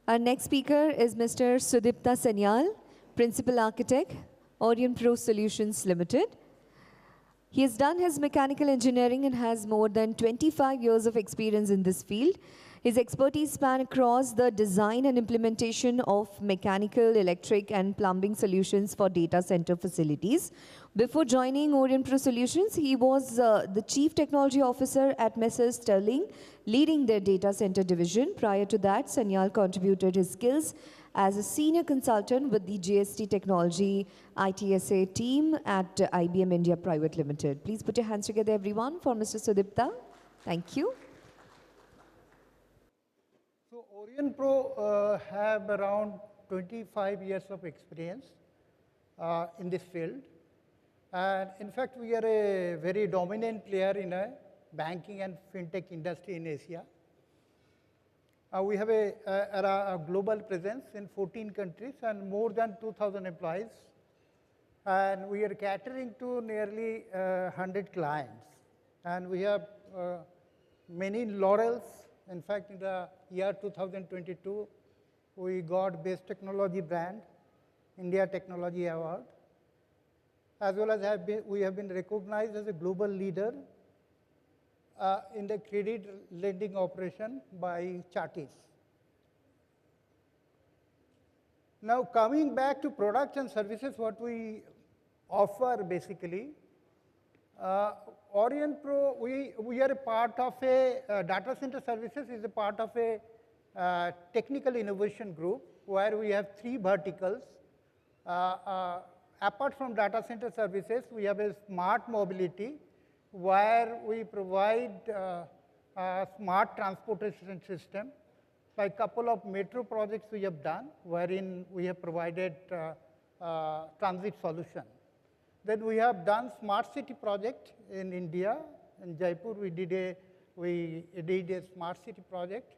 Our next speaker is Mr. Sudipta Sanyal, Principal Architect, 𝗠𝗂𝗶𝘁 Solutions Limited. He has done his mechanical engineering and has more than 25 years of experience in this field. His expertise span across the design and implementation of mechanical, electric, and plumbing solutions for data center facilities. Before joining 𝗠𝗂𝗶𝘁 Solutions, he was the Chief Technology Officer at Messrs. Sterling, leading their data center division. Prior to that, Sanyal contributed his skills as a senior consultant with the GST Technology ITSA team at IBM India Private Limited. Please put your hands together, everyone, for Mr. Sudipta. Thank you. So 𝗠𝗂𝗶𝘁 have around 25 years of experience in this field. And in fact, we are a very dominant player in a banking and fintech industry in Asia. We have a global presence in 14 countries and more than 2,000 employees. And we are catering to nearly 100 clients. And we have many laurels. In fact, in the year 2022, we got Best Technology Brand, India Technology Award, as well as we have been recognized as a global leader in the credit lending operation by Chartis. Now, coming back to products and services, what we offer basically, 𝗠𝗂𝗶𝘁, we are a part of a data center services is a part of a technical innovation group where we have 3 verticals. Apart from data center services, we have a smart mobility where we provide a smart transportation system. Like a couple of metro projects we have done, wherein we have provided transit solution. Then we have done smart city project in India. In Jaipur, we did a smart city project.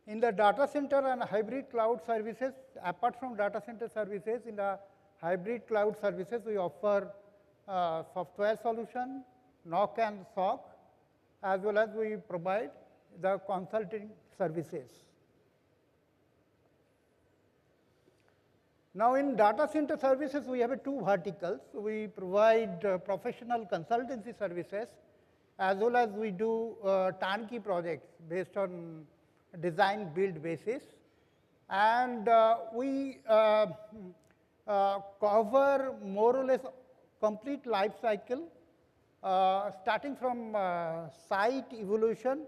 In the data center and hybrid cloud services, apart from data center services, in the hybrid cloud services, we offer software solution, NOC and SOC, as well as we provide the consulting services. Now, in data center services, we have 2 verticals. We provide professional consultancy services, as well as we do turnkey projects based on design build basis. And we cover more or less complete life cycle, starting from site evolution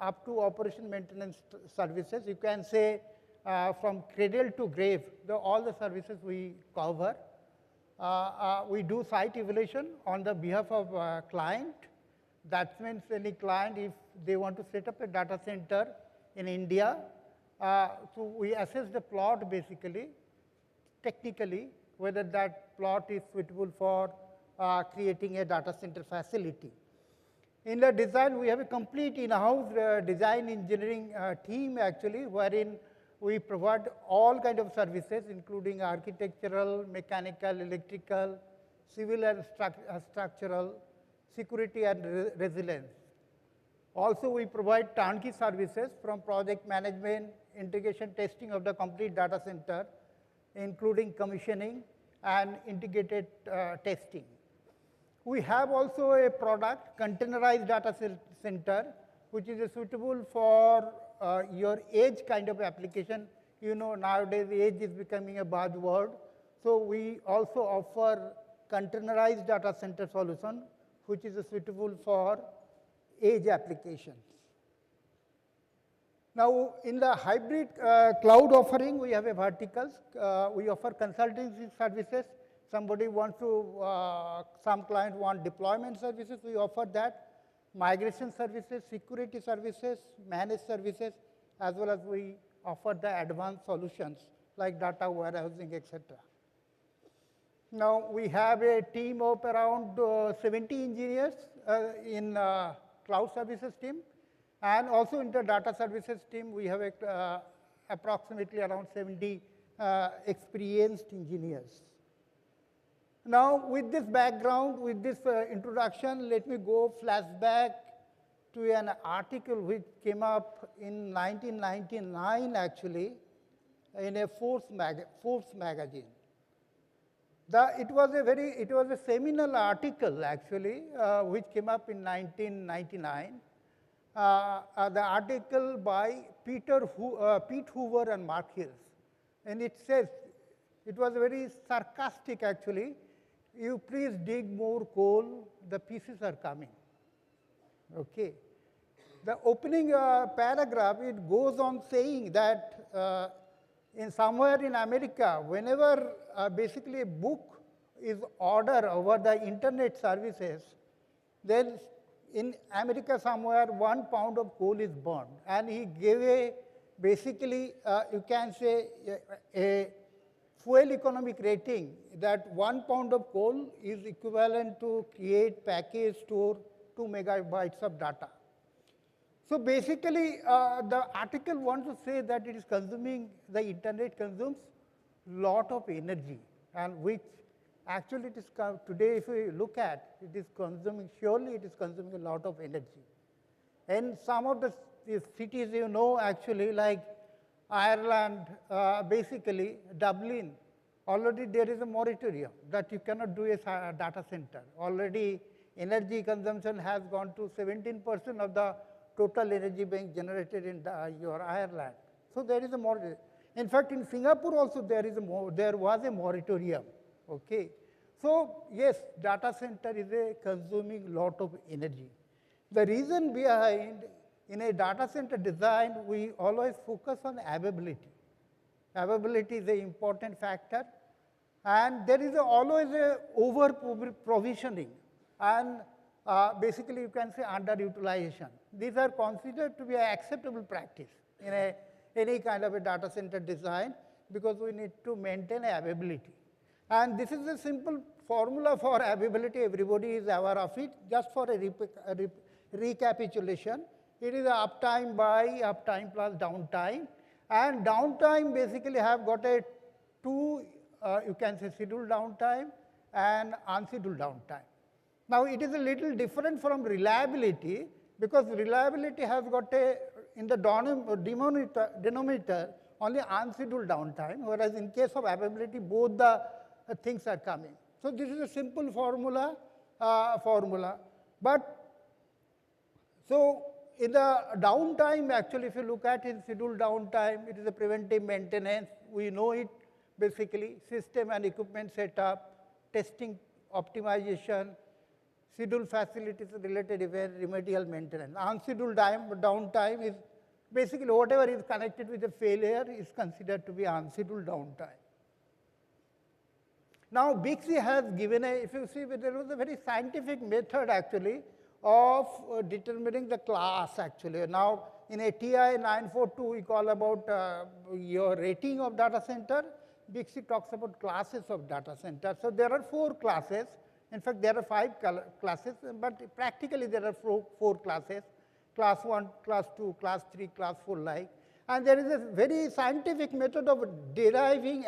up to operation maintenance services. You can say from cradle to grave, all the services we cover. We do site evaluation on the behalf of client. That means any client, if they want to set up a data center in India, so we assess the plot basically, technically, whether that plot is suitable for creating a data center facility. In the design, we have a complete in-house design engineering team actually, wherein we provide all kinds of services, including architectural, mechanical, electrical, civil and structural, security and resilience. Also, we provide turnkey services from project management, integration testing of the complete data center, including commissioning and integrated testing. We have also a product, containerized data center, which is suitable for your edge kind of application. You know, nowadays edge is becoming a buzzword. So we also offer containerized data center solution, which is suitable for edge applications. Now, in the hybrid cloud offering, we have a verticals. We offer consultancy services. Somebody wants to, some client want deployment services, we offer that. Migration services, security services, managed services, as well as we offer the advanced solutions like data warehousing, etc. Now, we have a team of around 70 engineers in cloud services team. And also in the data services team, we have approximately around 70 experienced engineers. Now, with this background, with this introduction, let me go flashback to an article which came up in 1999 actually, in a Forbes magazine. It was a seminal article actually, which came up in 1999. The article by Pete Hoover and Mark Hills. And it says, it was very sarcastic actually, you please dig more coal, the pieces are coming. Okay. The opening paragraph, it goes on saying that in somewhere in America, whenever basically a book is ordered over the internet services, then in America somewhere 1 pound of coal is burned. And he gave a basically, you can say, a fuel economic rating that 1 pound of coal is equivalent to create, package, store 2 megabytes of data. So basically, the article wants to say that it is consuming, the internet consumes lot of energy, and which actually it is today, if we look at, it is consuming, surely it is consuming a lot of energy. And some of the cities, you know, actually like Ireland, basically Dublin, already there is a moratorium that you cannot do a data center. Already energy consumption has gone to 17% of the total energy being generated in your Ireland. So there is a moratorium. In fact, in Singapore also there was a moratorium. Okay. So yes, data center is a consuming lot of energy. The reason behind, in a data center design, we always focus on availability. Availability is an important factor, and there is always a over provisioning, and basically you can say underutilization. These are considered to be an acceptable practice in any kind of a data center design, because we need to maintain availability. And this is a simple formula for availability, everybody is aware of it. Just for a recapitulation, it is uptime by uptime plus downtime. And downtime basically have got a two, you can say scheduled downtime and unscheduled downtime. Now it is a little different from reliability, because reliability has got a, in the denominator, only unscheduled downtime, whereas in case of availability, both the things are coming. So this is a simple formula. But so in the downtime, actually, if you look at it, scheduled downtime, it is a preventive maintenance. We know it basically, system and equipment setup, testing, optimization, scheduled facilities related event, remedial maintenance. Unscheduled downtime is basically whatever is connected with a failure is considered to be unscheduled downtime. Now, 𝗏𝗊𝗃𝗃 has given a, if you see, there was a very scientific method actually of determining the class actually. Now, in a TI 942, we call about your rating of data center. 𝗏𝗃𝗃 talks about classes of data center. So there are 4 classes. In fact, there are 5 classes, but practically there are 4 classes. Class 1, class 2, class 3, class 4 like. And there is a very scientific method of arriving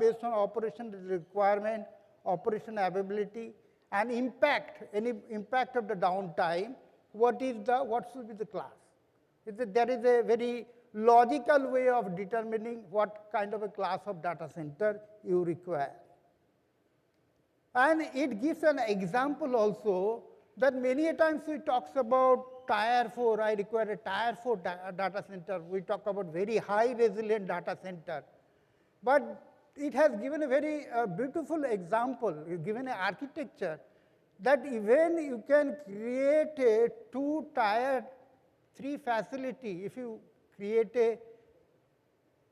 based on operation requirement, operation availability, and impact, any impact of the downtime, what should be the class. There is a very logical way of determining what kind of a class of data center you require. And it gives an example also that many a times we talks about Tier 4, I require a Tier 4 data center. We talk about very high resilient data center. But it has given a very beautiful example, given an architecture that even you can create a 2 Tier 3 facility if you create a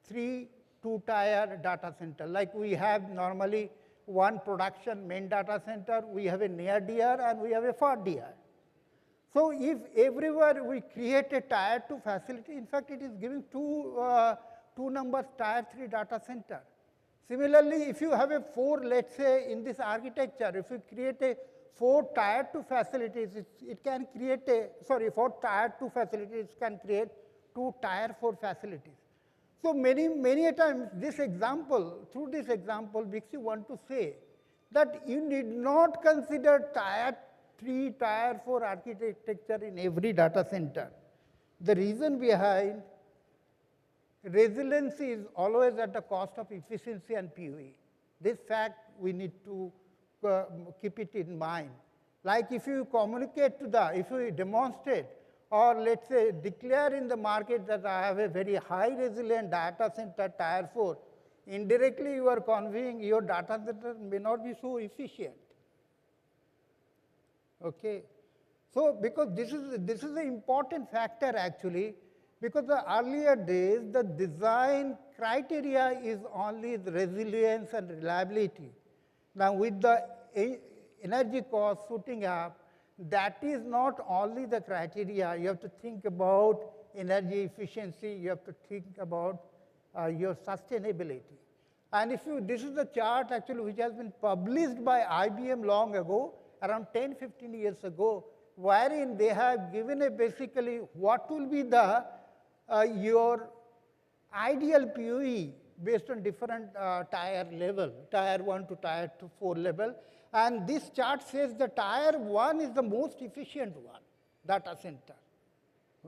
3 2-tier data center. Like we have normally one production main data center, we have a near DR and we have a far DR. So if everywhere we create a Tier 2 facility, in fact it is giving two numbers Tier 3 data center. Similarly, if you have a 4, let's say in this architecture, if you create a 4 Tier 2 facilities, it can create a, 4 Tier 2 facilities can create 2 Tier 4 facilities. So many a times this example, through this example, 𝗏𝗃𝗃 want to say that you need not consider Tier 3, Tier 4 architecture in every data center. The reason behind resiliency is always at the cost of efficiency and PUE. This fact we need to keep it in mind. Like if you communicate to if you demonstrate, or let's say declare in the market that I have a very high resilient data center tier 4, indirectly you are conveying your data center may not be so efficient. Okay. So because this is an important factor actually, because the earlier days the design criteria is only the resilience and reliability. Now with the energy cost shooting up, that is not only the criteria. You have to think about energy efficiency, you have to think about your sustainability. And if you, this is the chart actually which has been published by IBM long ago, around 10-15 years ago, wherein they have given a basically what will be the your ideal PUE based on different tier level, tier 1 to tier 4 level. And this chart says the tier 1 is the most efficient one, data center.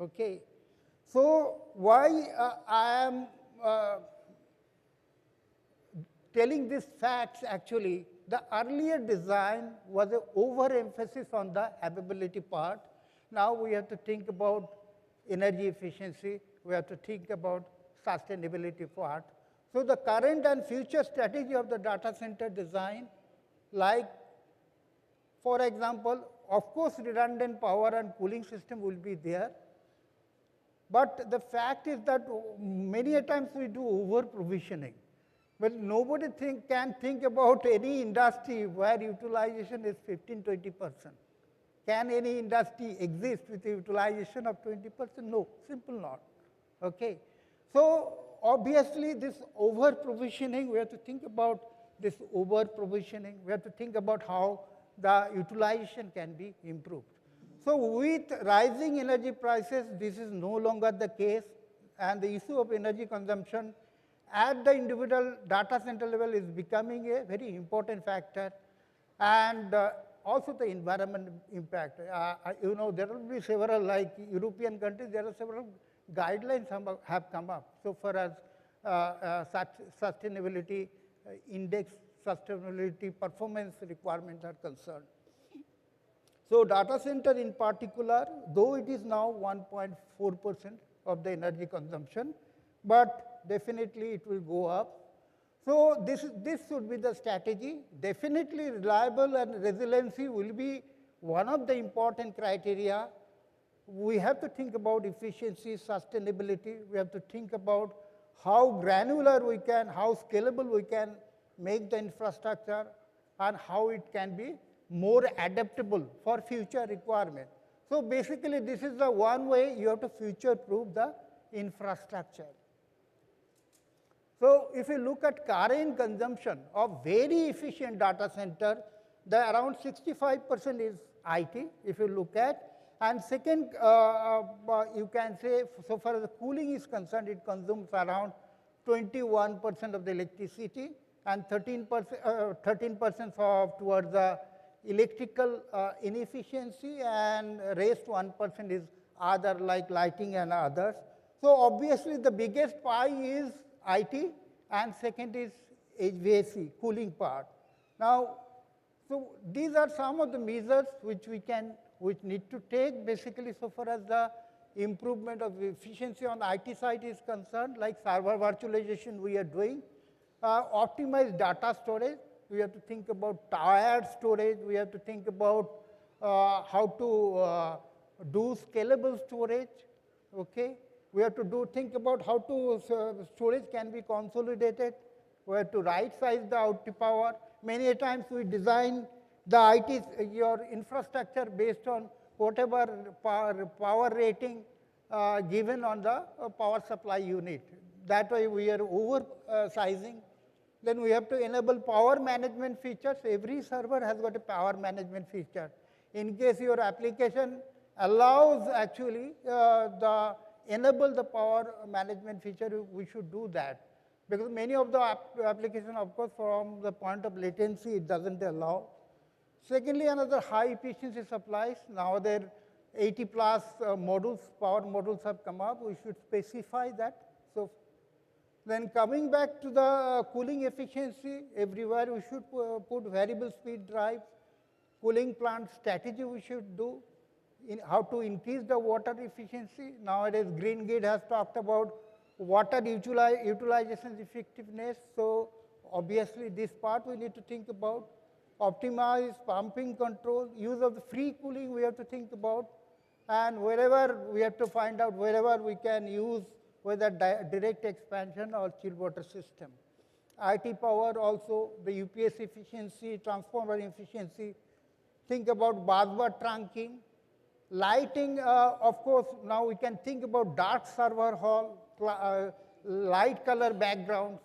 Okay. So why I am telling these facts actually, the earlier design was an overemphasis on the availability part. Now we have to think about energy efficiency, we have to think about sustainability part. So the current and future strategy of the data center design, like for example, of course redundant power and cooling system will be there. But the fact is that many a times we do over provisioning. But nobody can think about any industry where utilization is 15-20%. Can any industry exist with a utilization of 20%? No, simple not. Okay. So obviously this over provisioning, we have to think about this over provisioning. We have to think about how the utilization can be improved. So with rising energy prices, this is no longer the case, and the issue of energy consumption at the individual data center level is becoming a very important factor, and also the environment impact. You know, there will be several, like European countries, there are several guidelines have come up. So far as sustainability index, sustainability performance requirements are concerned. So data center in particular, though it is now 1.4% of the energy consumption, but definitely it will go up. So this should be the strategy. Definitely reliable and resiliency will be one of the important criteria. We have to think about efficiency, sustainability. We have to think about how granular we can, how scalable we can make the infrastructure, and how it can be more adaptable for future requirement. So basically this is the one way you have to future-proof the infrastructure. So if you look at current consumption of very efficient data center, the around 65% is IT, if you look at. And second, you can say, so far as the cooling is concerned, it consumes around 21% of the electricity, and 13% of towards the electrical inefficiency, and rest 1% is other like lighting and others. So obviously the biggest pie is IT, and second is HVAC, cooling part. Now, so these are some of the measures which need to take basically so far as the improvement of efficiency on the IT side is concerned, like server virtualization we are doing, optimized data storage. We have to think about tired storage. We have to think about how to do scalable storage. Okay. We have to think about how to storage can be consolidated. We have to right size the output power. Many times we design the IT, your infrastructure based on whatever power rating given on the power supply unit. That way we are oversizing. Then we have to enable power management features. Every server has got a power management feature. In case your application allows actually enable the power management feature, we should do that. Because many of the applications, of course, from the point of latency, it doesn't allow. Secondly, another high efficiency supplies. Now there 80+ modules, power modules have come up. We should specify that. So Then coming back to the cooling efficiency, everywhere we should put variable speed drives, cooling plant strategy we should do, in how to increase the water efficiency. Nowadays, Green Grid has talked about water utilization effectiveness. So obviously, this part we need to think about. Optimize pumping control, use of the free cooling we have to think about. And wherever we have to find out wherever we can use whether direct expansion or chill water system. IT power also, the UPS efficiency, transformer efficiency. Think about busbar trunking. Lighting, of course, now we can think about dark server hall, light color backgrounds.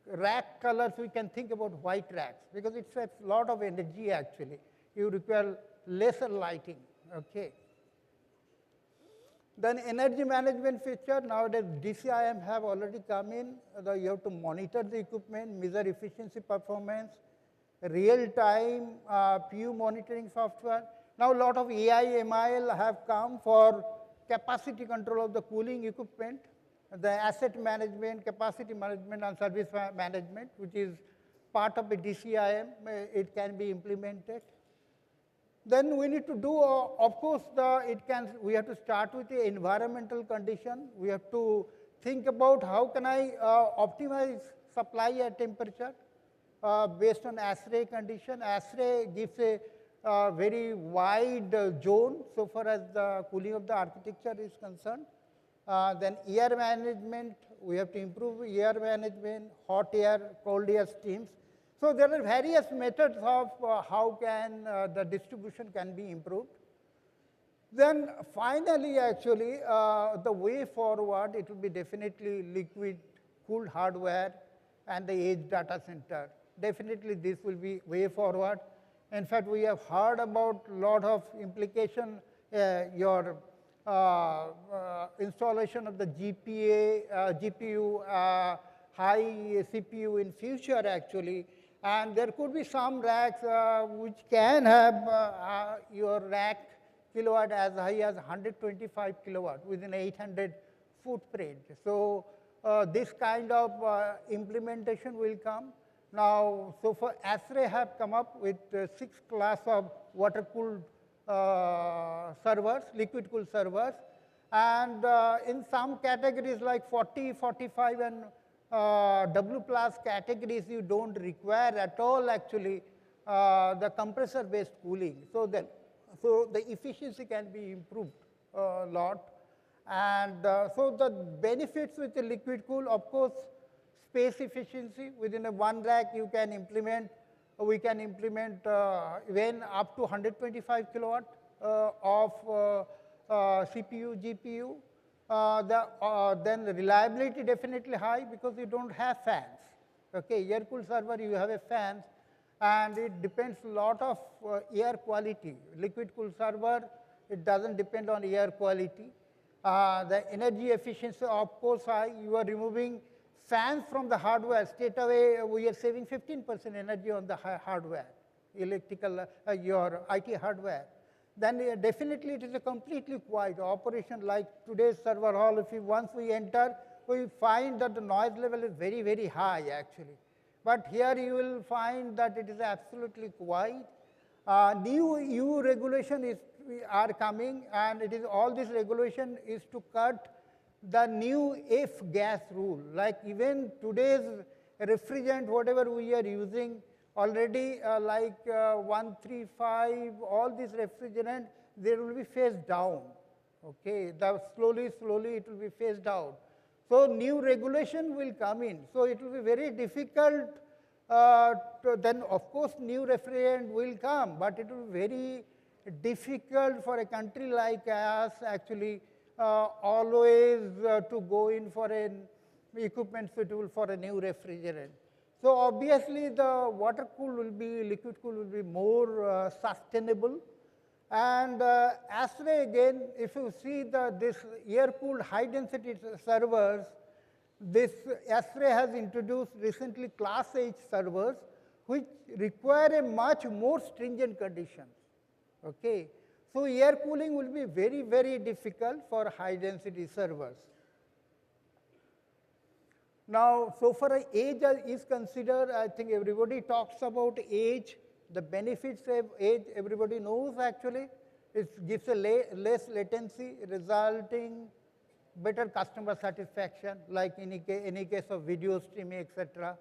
Rack colors, we can think about white racks, because it's a lot of energy actually. You require lesser lighting, okay. Then energy management feature, nowadays DCIM have already come in. You have to monitor the equipment, measure efficiency performance, real-time PU monitoring software. Now a lot of AI, ML have come for capacity control of the cooling equipment, the asset management, capacity management and service management, which is part of the DCIM, it can be implemented. Then we need to do, of course, we have to start with the environmental condition. We have to think about how can I optimize supply at temperature based on ASHRAE condition. ASHRAE gives a very wide zone so far as the cooling of the architecture is concerned. Then air management, we have to improve air management, hot air, cold air streams. So there are various methods of how can the distribution can be improved. Then finally, actually, the way forward, it will be definitely liquid cooled hardware and the edge data center. Definitely this will be way forward. In fact, we have heard about a lot of implication, your installation of the GPU, high CPU in future actually. And there could be some racks which can have your rack kilowatt as high as 125 kilowatt within 800 footprint. So this kind of implementation will come. Now, so for ASHRAE have come up with 6 class of water-cooled servers, liquid-cooled servers. And in some categories like 40, 45 and W plus categories, you don't require at all actually the compressor-based cooling. So the efficiency can be improved a lot. And so the benefits with the liquid cool, of course, space efficiency. Within a one rack, you can implement, we can implement even up to 125 kilowatt of CPU, GPU. Then the reliability definitely high because you don't have fans. Okay, air-cooled server, you have a fan, and it depends a lot of air quality. Liquid-cooled server, it doesn't depend on air quality. The energy efficiency, of course, high. You are removing fans from the hardware. Straight away, we are saving 15% energy on the hardware, electrical, your IT hardware. Then definitely it is a completely quiet operation like today's server hall. If once we enter, we find that the noise level is very, very high actually. But here you will find that it is absolutely quiet. New EU regulation are coming, and it is all this regulation is to cut the new F gas rule. Like even today's refrigerant, whatever we are using, already like 135, all these refrigerant, they will be phased down. Okay, slowly it will be phased out. So new regulation will come in. So it will be very difficult. Then of course new refrigerant will come, but it will be very difficult for a country like us actually always to go in for an equipment suitable for a new refrigerant. So obviously the water cool will be, liquid cool will be more sustainable. And ASHRAE again, if you see this air-cooled high-density servers, this ASHRAE has introduced recently Class H servers, which require a much more stringent conditions. Okay, so air cooling will be very, very difficult for high-density servers. Now, so far age is considered, I think everybody talks about age, the benefits of age, everybody knows actually. It gives a less latency, resulting better customer satisfaction, like in any case of video streaming, etc.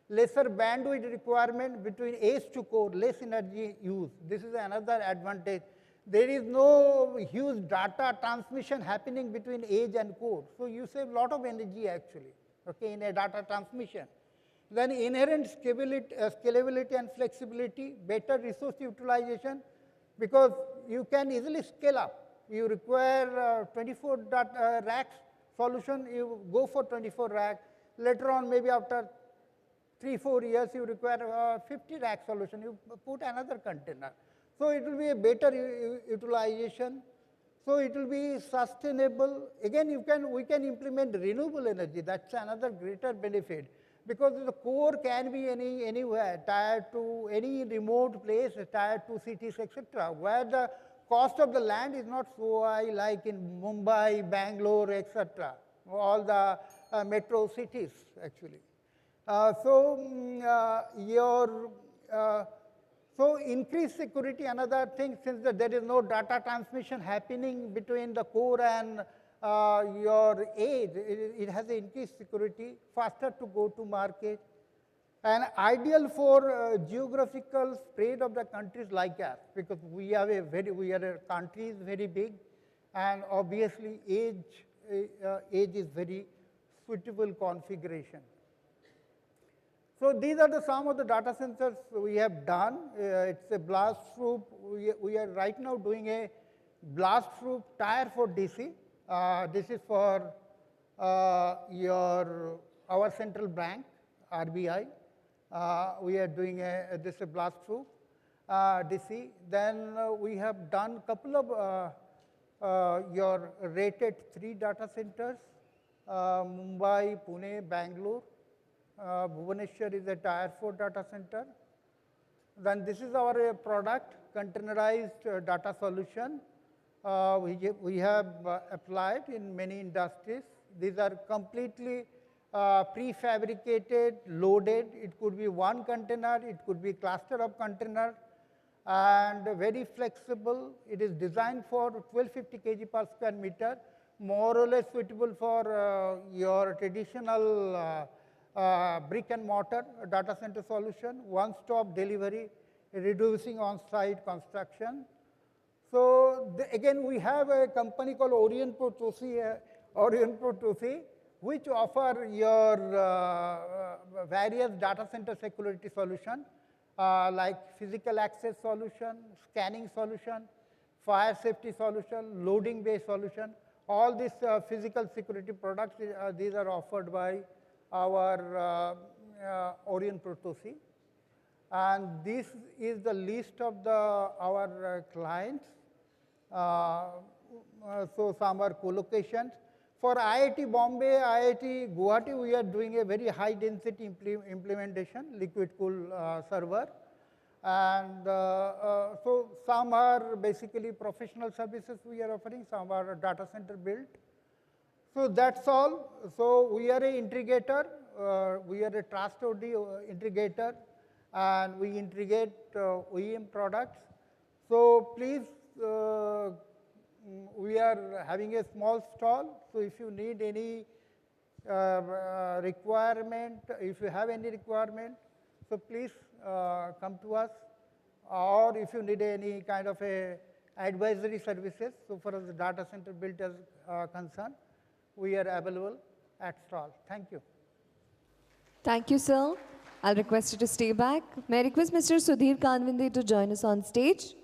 Lesser bandwidth requirement between edge to core, less energy use. This is another advantage. There is no huge data transmission happening between edge and core. So you save a lot of energy actually, okay, in a data transmission. Then inherent scalability and flexibility, better resource utilization, because you can easily scale up. You require 24 racks solution, you go for 24 racks. Later on, maybe after 3-4 years, you require 50 rack solution, you put another container. So it will be a better utilization. So it will be sustainable. Again, we can implement renewable energy. That's another greater benefit, because the core can be anywhere, tied to any remote place, tied to cities, etc., where the cost of the land is not so high, like in Mumbai, Bangalore, etc., all the metro cities actually. So increased security, another thing, since there is no data transmission happening between the core and your edge, it has increased security, faster to go to market, and ideal for geographical spread of the countries like us, because our country is very big, and obviously edge is very suitable configuration. So these are some of the data centers we have done. It's a blast proof. We are right now doing a blast proof tier for DC. This is for our central bank, RBI. We are doing this blast proof DC. Then we have done a couple of your rated 3 data centers, Mumbai, Pune, Bangalore. Bhubaneswar is a tier 4 data center. Then this is our product, containerized data solution. We have applied in many industries. These are completely prefabricated, loaded. It could be one container, it could be cluster of containers, and very flexible. It is designed for 1250 kg per square meter, more or less suitable for your traditional brick and mortar data center solution, one-stop delivery, reducing on-site construction. So again, we have a company called 𝗬𝗎𝗄𝗃, which offer your various data center security solution, like physical access solution, scanning solution, fire safety solution, loading bay solution. All these physical security products, these are offered by our 𝗬𝗎𝗄𝗃. And this is the list of our clients. So some are co-locations. For IIT Bombay, IIT Guwahati, we are doing a very high density implementation, liquid cool server. And so some are basically professional services we are offering, some are data center built. So that's all. So we are an integrator, we are a trustworthy integrator, and we integrate OEM products. So please, we are having a small stall. So if you need any requirement, if you have any requirement, so please come to us. Or if you need any kind of a advisory services, so far as the data center built is concerned, we are available at stall. Thank you. Thank you, sir. I'll request you to stay back. May I request Mr. Sudhir Kanvinde to join us on stage?